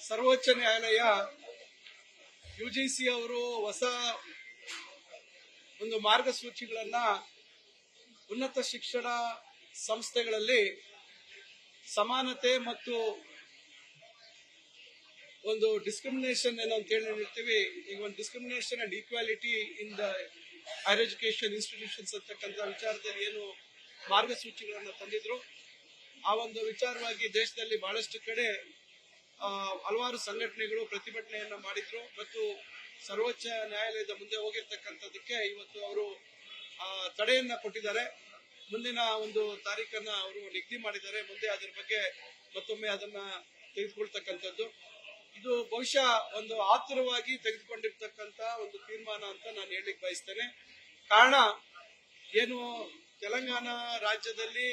ಸರ್ವೋಚ್ಚ ನ್ಯಾಯಾಲಯ ಯುಜಿಸಿ ಅವರು ಹೊಸ ಒಂದು ಮಾರ್ಗಸೂಚಿಗಳನ್ನ ಉನ್ನತ ಶಿಕ್ಷಣ ಸಂಸ್ಥೆಗಳಲ್ಲಿ ಸಮಾನತೆ ಮತ್ತು ಒಂದು ಡಿಸ್ಕ್ರಿಮಿನೇಷನ್ ಏನೋ ಅಂತ ಹೇಳಿ ಹೇಳ್ತೀವಿ. ಈಗ ಒಂದು discrimination and equality in the higher education institutions ಅಂತಕ್ಕಂಥ ವಿಚಾರದಲ್ಲಿ ಏನು ಮಾರ್ಗಸೂಚಿಗಳನ್ನು ತಂದಿದ್ರು, ಆ ಒಂದು ವಿಚಾರವಾಗಿ ದೇಶದಲ್ಲಿ ಬಹಳಷ್ಟು ಕಡೆ ಹಲವಾರು ಸಂಘಟನೆಗಳು ಪ್ರತಿಭಟನೆಯನ್ನ ಮಾಡಿದ್ರು ಮತ್ತು ಸರ್ವೋಚ್ಚ ನ್ಯಾಯಾಲಯದ ಮುಂದೆ ಹೋಗಿರ್ತಕ್ಕಂಥದಕ್ಕೆ ಇವತ್ತು ಅವರು ತಡೆಯನ್ನ ಕೊಟ್ಟಿದ್ದಾರೆ. ಮುಂದಿನ ಒಂದು ತಾರೀಖನ್ನ ಅವರು ನಿಗದಿ ಮಾಡಿದ್ದಾರೆ. ಮುಂದೆ ಅದರ ಬಗ್ಗೆ ಮತ್ತೊಮ್ಮೆ ಅದನ್ನ ತೆಗೆದುಕೊಳ್ತಕ್ಕಂಥದ್ದು. ಇದು ಬಹುಶಃ ಒಂದು ಆತುರವಾಗಿ ತೆಗೆದುಕೊಂಡಿರ್ತಕ್ಕಂಥ ಒಂದು ತೀರ್ಮಾನ ಅಂತ ನಾನು ಹೇಳಲಿಕ್ಕೆ ಬಯಸ್ತೇನೆ. ಕಾರಣ ಏನು, ತೆಲಂಗಾಣ ರಾಜ್ಯದಲ್ಲಿ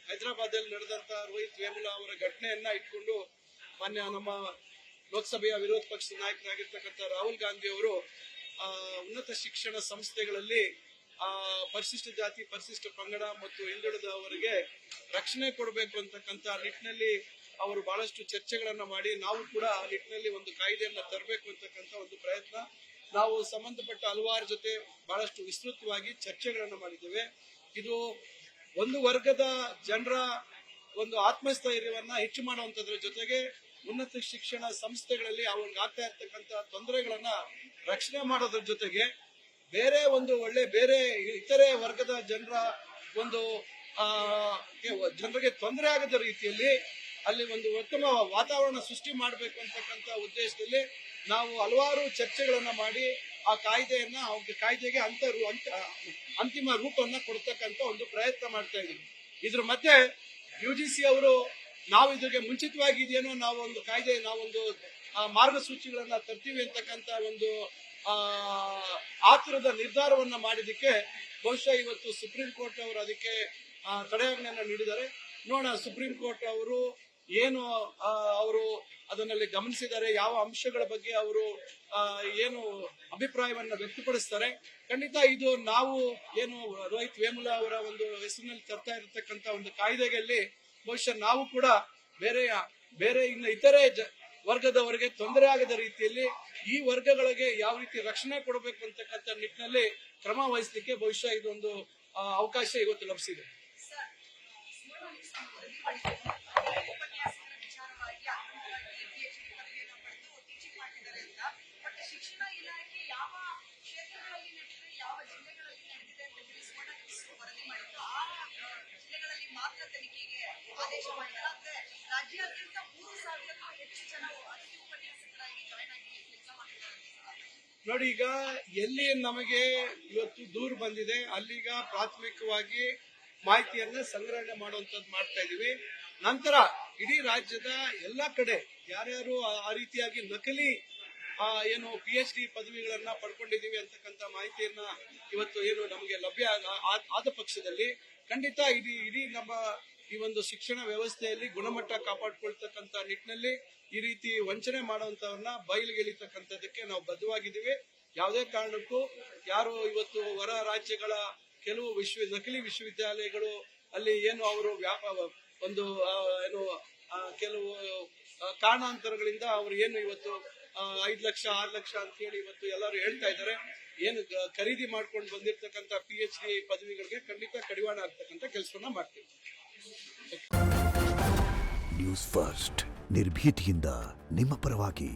ಹೈದರಾಬಾದಲ್ಲಿ ನಡೆದಂತ ರೋಹಿತ್ ವೇಮುಲ ಅವರ ಘಟನೆಯನ್ನ ಇಟ್ಕೊಂಡು ಮಾನ್ಯ ನಮ್ಮ ಲೋಕಸಭೆಯ ವಿರೋಧ ಪಕ್ಷದ ನಾಯಕರಾಗಿರ್ತಕ್ಕಂಥ ರಾಹುಲ್ ಗಾಂಧಿ ಅವರು ಉನ್ನತ ಶಿಕ್ಷಣ ಸಂಸ್ಥೆಗಳಲ್ಲಿ ಪರಿಶಿಷ್ಟ ಜಾತಿ, ಪರಿಶಿಷ್ಟ ಪಂಗಡ ಮತ್ತು ಹಿಂದುಳಿದವರಿಗೆ ರಕ್ಷಣೆ ಕೊಡಬೇಕು ಅಂತಕ್ಕಂಥ ನಿಟ್ಟಿನಲ್ಲಿ ಅವರು ಬಹಳಷ್ಟು ಚರ್ಚೆಗಳನ್ನ ಮಾಡಿ ನಾವು ಕೂಡ ಆ ನಿಟ್ಟಿನಲ್ಲಿ ಒಂದು ಕಾಯ್ದೆಯನ್ನ ತರಬೇಕು ಅಂತಕ್ಕಂಥ ಒಂದು ಪ್ರಯತ್ನ ನಾವು ಸಂಬಂಧಪಟ್ಟ ಹಲವಾರು ಜೊತೆ ಬಹಳಷ್ಟು ವಿಸ್ತೃತವಾಗಿ ಚರ್ಚೆಗಳನ್ನ ಮಾಡಿದ್ದೇವೆ. ಇದು ಒಂದು ವರ್ಗದ ಜನರ ಒಂದು ಆತ್ಮಸ್ಥೈರ್ಯವನ್ನ ಹೆಚ್ಚು ಮಾಡುವಂತದ್ರ ಜೊತೆಗೆ ಉನ್ನತ ಶಿಕ್ಷಣ ಸಂಸ್ಥೆಗಳಲ್ಲಿ ಅವ್ರಿಗೆ ಆಗ್ತಾ ಇರ್ತಕ್ಕಂಥ ತೊಂದರೆಗಳನ್ನ ರಕ್ಷಣೆ ಮಾಡೋದ್ರ ಜೊತೆಗೆ ಬೇರೆ ಒಂದು ಬೇರೆ ಇತರೆ ವರ್ಗದ ಜನರ ಒಂದು ಜನರಿಗೆ ತೊಂದರೆ ಆಗದ ರೀತಿಯಲ್ಲಿ ಅಲ್ಲಿ ಒಂದು ಉತ್ತಮ ವಾತಾವರಣ ಸೃಷ್ಟಿ ಮಾಡಬೇಕು ಅಂತಕ್ಕಂಥ ಉದ್ದೇಶದಲ್ಲಿ ನಾವು ಹಲವಾರು ಚರ್ಚೆಗಳನ್ನ ಮಾಡಿ ಆ ಕಾಯ್ದೆಗೆ ಅಂತಿಮ ರೂಪವನ್ನ ಕೊಡ್ತಕ್ಕಂಥ ಒಂದು ಪ್ರಯತ್ನ ಮಾಡ್ತಾ ಇದ್ದೀವಿ. ಇದ್ರ ಮಧ್ಯೆ ಯುಜಿಸಿ ಅವರು ನಾವು ಇದಕ್ಕೆ ಮುಂಚಿತವಾಗಿ ಇದೇನೋ ನಾವೊಂದು ಮಾರ್ಗಸೂಚಿಗಳನ್ನ ತರ್ತೀವಿ ಅಂತಕ್ಕಂಥ ಒಂದು ಆತುರದ ನಿರ್ಧಾರವನ್ನ ಮಾಡಿದಕ್ಕೆ ಬಹುಶಃ ಇವತ್ತು ಸುಪ್ರೀಂ ಕೋರ್ಟ್ ಅವರು ಅದಕ್ಕೆ ತಡೆಯಾಜ್ಞೆಯನ್ನ ನೀಡಿದ್ದಾರೆ. ನೋಡೋಣ ಸುಪ್ರೀಂ ಕೋರ್ಟ್ ಅವರು ಏನು ಅವರು ಅದನ್ನಲ್ಲಿ ಗಮನಿಸಿದ್ದಾರೆ, ಯಾವ ಅಂಶಗಳ ಬಗ್ಗೆ ಅವರು ಏನು ಅಭಿಪ್ರಾಯವನ್ನ ವ್ಯಕ್ತಪಡಿಸ್ತಾರೆ. ಖಂಡಿತ ಇದು ನಾವು ಏನು ರೋಹಿತ್ ವೇಮುಲ ಅವರ ಒಂದು ಹೆಸರಿನಲ್ಲಿ ತರ್ತಾ ಇರತಕ್ಕಂತ ಒಂದು ಕಾಯ್ದೆಯಲ್ಲಿ ಬಹುಶಃ ನಾವು ಕೂಡ ಬೇರೆ ಇನ್ನು ಇತರೆ ವರ್ಗದವರಿಗೆ ತೊಂದರೆ ಆಗದ ರೀತಿಯಲ್ಲಿ ಈ ವರ್ಗಗಳಿಗೆ ಯಾವ ರೀತಿ ರಕ್ಷಣೆ ಕೊಡಬೇಕು ಅಂತಕ್ಕಂಥ ನಿಟ್ಟಿನಲ್ಲಿ ಕ್ರಮ ವಹಿಸಲಿಕ್ಕೆ ಬಹುಶಃ ಇದೊಂದು ಅವಕಾಶ ಇವತ್ತು ಲಭಿಸಿದೆ. ನೋಡಿ, ಈಗ ಎಲ್ಲಿ ನಮಗೆ ಇವತ್ತು ದೂರು ಬಂದಿದೆ ಅಲ್ಲಿಗ ಪ್ರಾಥಮಿಕವಾಗಿ ಮಾಹಿತಿಯನ್ನ ಸಂಗ್ರಹಣೆ ಮಾಡುವಂತದ್ದು ಮಾಡ್ತಾ ಇದೀವಿ. ನಂತರ ಇಡೀ ರಾಜ್ಯದ ಎಲ್ಲಾ ಕಡೆ ಯಾರ್ಯಾರು ಆ ರೀತಿಯಾಗಿ ನಕಲಿ ಏನು PhD ಪದವಿಗಳನ್ನ ಪಡ್ಕೊಂಡಿದೀವಿ ಅಂತಕ್ಕಂಥ ಮಾಹಿತಿಯನ್ನ ಇವತ್ತು ಏನು ನಮಗೆ ಲಭ್ಯ ಆದ ಪಕ್ಷದಲ್ಲಿ ಖಂಡಿತ ಇಡೀ ನಮ್ಮ ಈ ಒಂದು ಶಿಕ್ಷಣ ವ್ಯವಸ್ಥೆಯಲ್ಲಿ ಗುಣಮಟ್ಟ ಕಾಪಾಡಿಕೊಳ್ತಕ್ಕಂಥ ನಿಟ್ಟಿನಲ್ಲಿ ಈ ರೀತಿ ವಂಚನೆ ಮಾಡುವಂತವನ್ನ ಬಯಲಿಗೆಳಿತಕ್ಕಂಥದಕ್ಕೆ ನಾವು ಬದ್ಧವಾಗಿದ್ದೀವಿ. ಯಾವುದೇ ಕಾರಣಕ್ಕೂ ಯಾರು ಇವತ್ತು ಹೊರ ರಾಜ್ಯಗಳ ಕೆಲವು ನಕಲಿ ವಿಶ್ವವಿದ್ಯಾಲಯಗಳು ಅಲ್ಲಿ ಏನು ಅವರು ಒಂದು ಏನು ಕೆಲವು ಕಾರಣಾಂತರಗಳಿಂದ ಅವರು ಏನು ಇವತ್ತು 5 ಲಕ್ಷ 6 ಲಕ್ಷ ಅಂತ ಹೇಳಿ ಇವತ್ತು ಎಲ್ಲರೂ ಹೇಳ್ತಾ ಇದ್ದಾರೆ. ಏನು ಖರೀದಿ ಮಾಡ್ಕೊಂಡು ಬಂದಿರತಕ್ಕಂಥ PhD ಪದವಿಗಳಿಗೆ ಖಂಡಿತ ಕಡಿವಾಣ ಆಗ್ತಕ್ಕಂಥ ಕೆಲಸವನ್ನ ಮಾಡ್ತೀವಿ. ನ್ಯೂಸ್ ಫಸ್ಟ್ ನಿರ್ಭೀತಿಯಿಂದ ನಿಮ್ಮ ಪರವಾಗಿ.